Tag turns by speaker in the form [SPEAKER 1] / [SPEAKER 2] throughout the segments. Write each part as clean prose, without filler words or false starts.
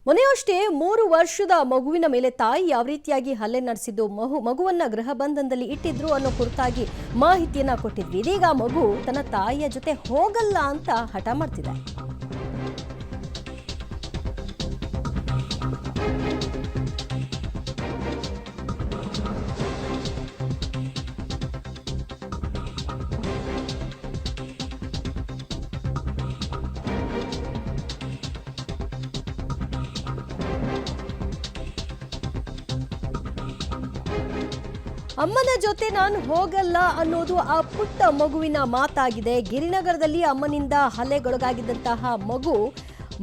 [SPEAKER 1] ಮೊನ್ನೆಯಷ್ಟೇ 3 ವರ್ಷದ ಮಗುವಿನ ಮೇಲೆ ತಾಯಿ ಯಾವ ರೀತಿಯಾಗಿ ಹಲ್ಲೆ ನಡೆಸಿದ್ದು ಮಗುವನ್ನ ಗೃಹ ಬಂಧನದಲ್ಲಿ ಇಟ್ಟಿದ್ರು ಅನ್ನೋ ಕುರಿತಾಗಿ ಮಾಹಿತಿಯನ್ನ ಕೊಟ್ಟಿದ್ವಿ. ಇದೀಗ ಮಗು ತನ್ನ ತಾಯಿಯ ಜೊತೆ ಹೋಗಲ್ಲ ಅಂತ ಹಠ ಮಾಡ್ತಿದೆ. ಅಮ್ಮನ ಜೊತೆ ನಾನು ಹೋಗಲ್ಲ ಅನ್ನೋದು ಆ ಪುಟ್ಟ ಮಗುವಿನ ಮಾತಾಗಿದೆ. ಗಿರಿನಗರದಲ್ಲಿ ಅಮ್ಮನಿಂದ ಹಲ್ಲೆಗೊಳಗಾಗಿದ್ದಂತಹ ಮಗು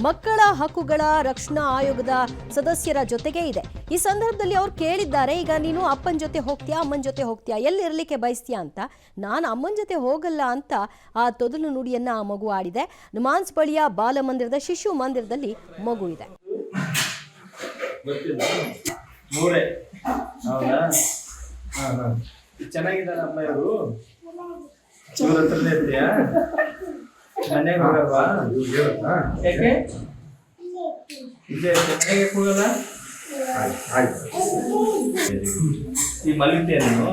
[SPEAKER 1] ಮಕ್ಕಳ ಹಕ್ಕುಗಳ ರಕ್ಷಣಾ ಆಯೋಗದ ಸದಸ್ಯರ ಜೊತೆಗೆ ಇದೆ. ಈ ಸಂದರ್ಭದಲ್ಲಿ ಅವ್ರು ಕೇಳಿದ್ದಾರೆ, ಈಗ ನೀನು ಅಪ್ಪನ ಜೊತೆ ಹೋಗ್ತೀಯಾ, ಅಮ್ಮನ ಜೊತೆ ಹೋಗ್ತೀಯಾ, ಎಲ್ಲಿರಲಿಕ್ಕೆ ಬಯಸ್ತೀಯಾ ಅಂತ. ನಾನು ಅಮ್ಮನ ಜೊತೆ ಹೋಗಲ್ಲ ಅಂತ ಆ ತೊದಲು ನುಡಿಯನ್ನ ಆ ಮಗು ಆಡಿದೆ. ಮಾನ್ಸ್ ಬಳಿಯ ಬಾಲಮಂದಿರದ ಶಿಶು ಮಂದಿರದಲ್ಲಿ ಮಗು ಇದೆ.
[SPEAKER 2] ಚೆನ್ನಾಗಿದ್ದಾರ ಅಮ್ಮ ಇವರು ಇವ್ರ ಹತ್ರನೇ ಇರ್ತೀಯಾ? ಮನೆಗೆ ಹೋಗಲ್ವಾ? ಯಾಕೆ ಮನೆಗೆ ಹೋಗಲ್ಲ? ಈ ಮಲಗ್ತೀಯ ನೀನು?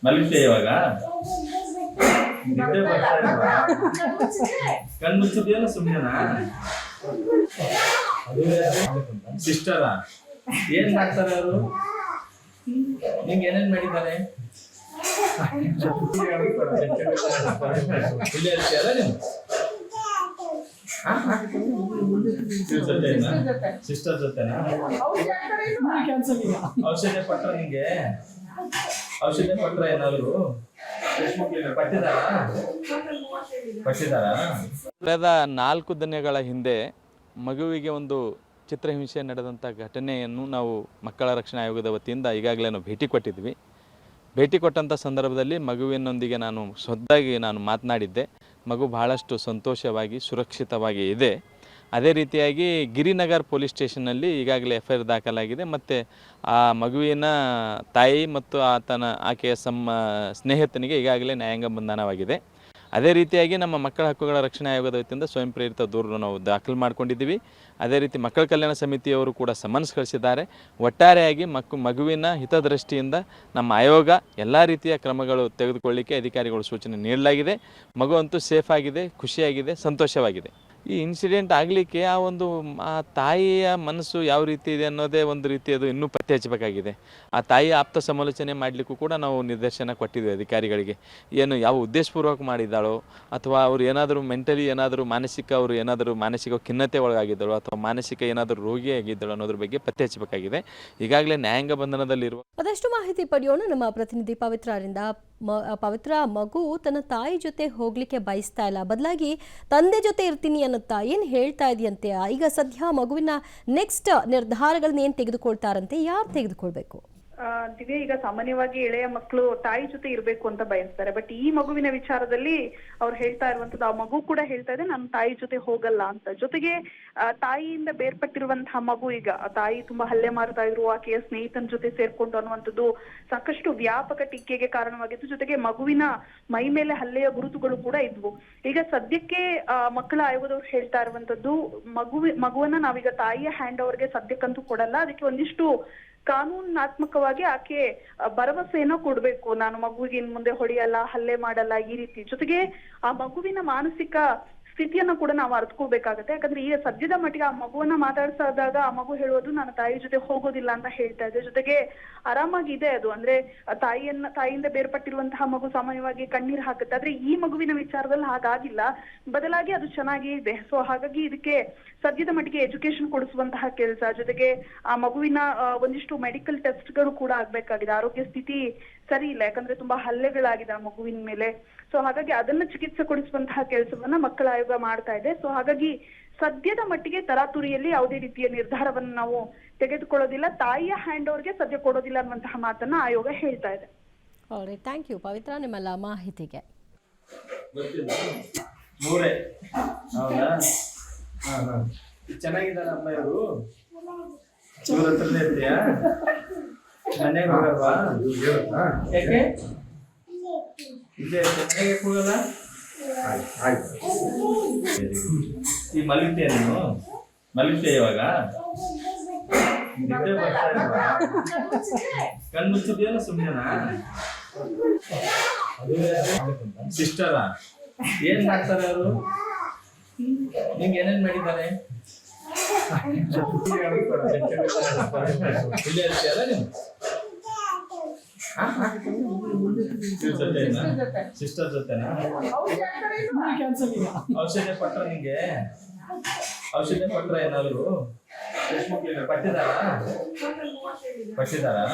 [SPEAKER 2] ಮಲಗ್ತೀಯ ಇವಾಗ? ನಿದ್ದೆ ಬರ್ತಾ ಇಲ್ವಾ? ಕಣ್ ಮುಚ್ಚಿದ್ಯಲ್ಲ ಸುಮ್ಮನೆನಾ? ಸಿಸ್ಟರಾ? ಏನ್ ಮಾಡ್ತಾರೆ ಅವರು? ನಿಂಗೆ ಏನೇನ್ ಮಾಡಿದ್ದಾರೆ? ಇಲ್ಲೇ ಇರ್ತೀಯಲ್ಲ ನೀವು? ಸಿಸ್ಟರ್ ಜೊತೆನಾ? ಔಷಧಿ ಕೊಟ್ರ ನಿಂಗೆ? ಔಷಧಿ ಕೊಟ್ರ ಏನಾದ್ರು ಪಟ್ಟಿದಾರಾ?
[SPEAKER 3] ಕಳೆದ 4 ದಿನಗಳ ಹಿಂದೆ ಮಗುವಿಗೆ ಒಂದು ಚಿತ್ರಹಿಂಸೆ ನಡೆದಂಥ ಘಟನೆಯನ್ನು ನಾವು ಮಕ್ಕಳ ರಕ್ಷಣಾ ಆಯೋಗದ ವತಿಯಿಂದ ಈಗಾಗಲೇ ನಾವು ಭೇಟಿ ಕೊಟ್ಟಿದ್ವಿ. ಭೇಟಿ ಕೊಟ್ಟಂಥ ಸಂದರ್ಭದಲ್ಲಿ ಮಗುವಿನೊಂದಿಗೆ ನಾನು ಖುದ್ದಾಗಿ ಮಾತನಾಡಿದ್ದೆ. ಮಗು ಬಹಳಷ್ಟು ಸಂತೋಷವಾಗಿ ಸುರಕ್ಷಿತವಾಗಿ ಇದೆ. ಅದೇ ರೀತಿಯಾಗಿ ಗಿರಿನಗರ್ ಪೊಲೀಸ್ ಸ್ಟೇಷನ್ನಲ್ಲಿ ಈಗಾಗಲೇ FIR ದಾಖಲಾಗಿದೆ. ಮತ್ತು ಆ ಮಗುವಿನ ತಾಯಿ ಮತ್ತು ಆಕೆಯ ಸ್ನೇಹಿತನಿಗೆ ಈಗಾಗಲೇ ನ್ಯಾಯಾಂಗ ಬಂಧನವಾಗಿದೆ. ಅದೇ ರೀತಿಯಾಗಿ ನಮ್ಮ ಮಕ್ಕಳ ಹಕ್ಕುಗಳ ರಕ್ಷಣಾ ಆಯೋಗದ ವತಿಯಿಂದ ಸ್ವಯಂ ಪ್ರೇರಿತ ದೂರನ್ನು ನಾವು ದಾಖಲು ಮಾಡ್ಕೊಂಡಿದ್ದೀವಿ. ಅದೇ ರೀತಿ ಮಕ್ಕಳ ಕಲ್ಯಾಣ ಸಮಿತಿಯವರು ಕೂಡ ಸಮನ್ಸ್ ಕಳಿಸಿದ್ದಾರೆ. ಒಟ್ಟಾರೆಯಾಗಿ ಮಗುವಿನ ಹಿತದೃಷ್ಟಿಯಿಂದ ನಮ್ಮ ಆಯೋಗ ಎಲ್ಲ ರೀತಿಯ ಕ್ರಮಗಳು ತೆಗೆದುಕೊಳ್ಳಿಕ್ಕೆ ಅಧಿಕಾರಿಗಳು ಸೂಚನೆ ನೀಡಲಾಗಿದೆ. ಮಗು ಅಂತೂ ಸೇಫ್ ಆಗಿದೆ, ಖುಷಿಯಾಗಿದೆ, ಸಂತೋಷವಾಗಿದೆ. ಈ ಇನ್ಸಿಡೆಂಟ್ ಆಗಲಿಕ್ಕೆ ಆ ತಾಯಿಯ ಮನಸ್ಸು ಯಾವ ರೀತಿ ಇದೆ ಅನ್ನೋದೇ ಒಂದು ರೀತಿ ಅದು ಇನ್ನೂ ಪತ್ತೆ ಹಚ್ಚಬೇಕಾಗಿದೆ. ಆ ತಾಯಿಯ ಆಪ್ತ ಸಮಾಲೋಚನೆ ಮಾಡಲಿಕ್ಕೂ ಕೂಡ ನಾವು ನಿರ್ದೇಶನ ಕೊಟ್ಟಿದ್ವಿ ಅಧಿಕಾರಿಗಳಿಗೆ. ಯಾವ ಉದ್ದೇಶಪೂರ್ವಕ ಮಾಡಿದ್ದಾಳೋ ಅಥವಾ ಅವರು ಏನಾದರೂ ಮೆಂಟಲಿ ಮಾನಸಿಕ ಖಿನ್ನತೆ ಒಳಗಾಗಿದ್ದಳು ಅಥವಾ ಮಾನಸಿಕ ಏನಾದರೂ ರೋಗಿಯಾಗಿದ್ದಳು ಅನ್ನೋದ್ರ ಬಗ್ಗೆ ಪತ್ತೆ ಹಚ್ಚಬೇಕಾಗಿದೆ. ಈಗಾಗಲೇ ನ್ಯಾಯಾಂಗ ಬಂಧನದಲ್ಲಿರುವ
[SPEAKER 1] ಅದಷ್ಟು ಮಾಹಿತಿ ಪಡೆಯೋಣ ನಮ್ಮ ಪ್ರತಿನಿಧಿ ಪವಿತ್ರರಿಂದ. ಪವಿತ್ರ, ಮಗು ತನ್ನ ತಾಯಿ ಜೊತೆ ಹೋಗ್ಲಿಕ್ಕೆ ಬಯಸ್ತಾ ಇಲ್ಲ, ಬದಲಾಗಿ ತಂದೆ ಜೊತೆ ಇರ್ತೀನಿ ಅನ್ನುತ್ತಾ ಏನ್ ಹೇಳ್ತಾ ಇದೆಯಂತೆ. ಈಗ ಸದ್ಯ ಮಗುವಿನ ನೆಕ್ಸ್ಟ್ ನಿರ್ಧಾರಗಳನ್ನ ಏನ್ ತೆಗೆದುಕೊಳ್ತಾರಂತೆ, ಯಾರು ತೆಗೆದುಕೊಳ್ಬೇಕು?
[SPEAKER 4] ದಿವ್ಯ, ಈಗ ಸಾಮಾನ್ಯವಾಗಿ ಎಳೆಯ ಮಕ್ಕಳು ತಾಯಿ ಜೊತೆ ಇರ್ಬೇಕು ಅಂತ ಬಯಸ್ತಾರೆ. ಬಟ್ ಈ ಮಗುವಿನ ವಿಚಾರದಲ್ಲಿ ಅವ್ರು ಹೇಳ್ತಾ ಇರುವಂತದ್ದು, ಆ ಮಗು ಕೂಡ ಹೇಳ್ತಾ ಇದೆ ನಾನು ತಾಯಿ ಜೊತೆ ಹೋಗಲ್ಲ ಅಂತ. ಜೊತೆಗೆ ತಾಯಿಯಿಂದ ಬೇರ್ಪಟ್ಟಿರುವಂತಹ ಮಗು, ಈಗ ತಾಯಿ ತುಂಬಾ ಹಲ್ಲೆ ಮಾಡ್ತಾ ಇದ್ರು, ಆಕೆಯ ಸ್ನೇಹಿತನ ಜೊತೆ ಸೇರ್ಕೊಂಡು ಅನ್ನುವಂಥದ್ದು ಸಾಕಷ್ಟು ವ್ಯಾಪಕ ಟೀಕೆಗೆ ಕಾರಣವಾಗಿತ್ತು. ಜೊತೆಗೆ ಮಗುವಿನ ಮೈ ಮೇಲೆ ಹಲ್ಲೆಯ ಗುರುತುಗಳು ಕೂಡ ಇದ್ವು. ಈಗ ಸದ್ಯಕ್ಕೆ ಮಕ್ಕಳ ಆಯೋಗದವ್ರು ಹೇಳ್ತಾ ಇರುವಂತದ್ದು, ಮಗುವನ್ನ ನಾವೀಗ ತಾಯಿಯ ಹ್ಯಾಂಡ್ ಓವರ್ಗೆ ಸದ್ಯಕ್ಕಂತೂ ಕೊಡಲ್ಲ, ಅದಕ್ಕೆ ಒಂದಿಷ್ಟು ಕಾನೂನಾತ್ಮಕವಾಗಿ ಆಕೆ ಭರವಸೆಯನ್ನು ಕೊಡ್ಬೇಕು, ನಾನು ಮಗುವಿಗೆ ಇನ್ ಮುಂದೆ ಹೊಡೆಯಲ್ಲ, ಹಲ್ಲೆ ಮಾಡಲ್ಲ, ಈ ರೀತಿ. ಜೊತೆಗೆ ಆ ಮಗುವಿನ ಮಾನಸಿಕ ಸ್ಥಿತಿಯನ್ನ ಕೂಡ ನಾವು ಅರ್ಥಕೋಬೇಕಾಗತ್ತೆ. ಯಾಕಂದ್ರೆ ಈಗ ಸದ್ಯದ ಮಟ್ಟಿಗೆ ಆ ಮಗುವನ್ನ ಮಾತಾಡ್ಸಾದಾಗ ಆ ಮಗು ಹೇಳೋದು ನಾನು ತಾಯಿ ಜೊತೆ ಹೋಗೋದಿಲ್ಲ ಅಂತ ಹೇಳ್ತಾ ಇದೆ. ಜೊತೆಗೆ ಆರಾಮಾಗಿದೆ ಅದು, ಅಂದ್ರೆ ತಾಯಿಯಿಂದ ಬೇರ್ಪಟ್ಟಿರುವಂತಹ ಮಗು ಸಾಮಾನ್ಯವಾಗಿ ಕಣ್ಣೀರ್ ಹಾಕುತ್ತೆ. ಆದ್ರೆ ಈ ಮಗುವಿನ ವಿಚಾರದಲ್ಲಿ ಹಾಗಾಗಿಲ್ಲ, ಬದಲಾಗಿ ಅದು ಚೆನ್ನಾಗಿ ಇದೆ. ಸೊ ಹಾಗಾಗಿ ಇದಕ್ಕೆ ಸದ್ಯದ ಮಟ್ಟಿಗೆ ಎಜುಕೇಶನ್ ಕೊಡಿಸುವಂತಹ ಕೆಲಸ, ಜೊತೆಗೆ ಆ ಮಗುವಿನ ಒಂದಿಷ್ಟು ಮೆಡಿಕಲ್ ಟೆಸ್ಟ್ಗಳು ಕೂಡ ಆಗ್ಬೇಕಾಗಿದೆ. ಆರೋಗ್ಯ ಸ್ಥಿತಿ ಸರಿ ಇಲ್ಲ, ಯಾಕಂದ್ರೆ ತುಂಬಾ ಹಲ್ಲೆಗಳಾಗಿದೆ ಆ ಮಗುವಿನ ಮೇಲೆ. ಸೊ ಹಾಗಾಗಿ ಅದನ್ನ ಚಿಕಿತ್ಸೆ ಕೊಡಿಸುವಂತಹ ಕೆಲಸವನ್ನ ಮಕ್ಕಳ ಆಯೋಗ ಮಾಡ್ತಾ ಇದೆ. ಸೊ ಹಾಗಾಗಿ ಸದ್ಯದ ಮಟ್ಟಿಗೆ ತರಾತುರಿಯಲ್ಲಿ ಯಾವುದೇ ರೀತಿಯ ನಿರ್ಧಾರವನ್ನು ನಾವು ತೆಗೆದುಕೊಳ್ಳೋದಿಲ್ಲ, ತಾಯಿಯ ಹ್ಯಾಂಡ್ ಓವರ್ಗೆ ಸದ್ಯ ಕೊಡೋದಿಲ್ಲ ಅನ್ನುವಂತಹ ಮಾತನ್ನ ಆಯೋಗ ಹೇಳ್ತಾ ಇದೆ.
[SPEAKER 1] ಥ್ಯಾಂಕ್ ಯು ಪವಿತ್ರ, ನಿಮ್ಮೆಲ್ಲ ಮಾಹಿತಿಗೆ.
[SPEAKER 2] ಚೆನ್ನಾಗಿದ್ದಾರ ಅಮ್ಮ ಇವರು ಇವ್ರ ಹತ್ರನೇ ಇರ್ತೀಯಾ? ಮನೆಗೆ ಹೋಗಲ್ವಾ? ಯಾಕೆ ಮನೆಗೆ ಹೋಗಲ್ಲ? ಈ ಮಲಗ್ತೀಯ ನೀನು? ಮಲಗ್ತೀಯ ಇವಾಗ? ನಿದ್ದೆ ಬರ್ತಾ ಇಲ್ವಾ? ಕಣ್ಣು ಮುಚ್ಚಿದ್ಯಲ್ಲ ಸುಮ್ಮನೆನಾ? ಸಿಸ್ಟರಾ? ಏನ್ ಮಾಡ್ತಾರೆ ಅವರು? ನಿಂಗೆ ಏನೇನ್ ಮಾಡಿದ್ದಾರೆ? ಇಲ್ಲೇ ಇರ್ತೀಯಲ್ಲ ನೀವು? ಸಿಸ್ಟರ್ ಜೊತೆನಾ? ಔಷಧಿ ಕೊಟ್ರ ನಿಂಗೆ? ಔಷಧಿ ಕೊಟ್ರ ಏನಾದ್ರು? ಪಟ್ಟಿದಾರಾ?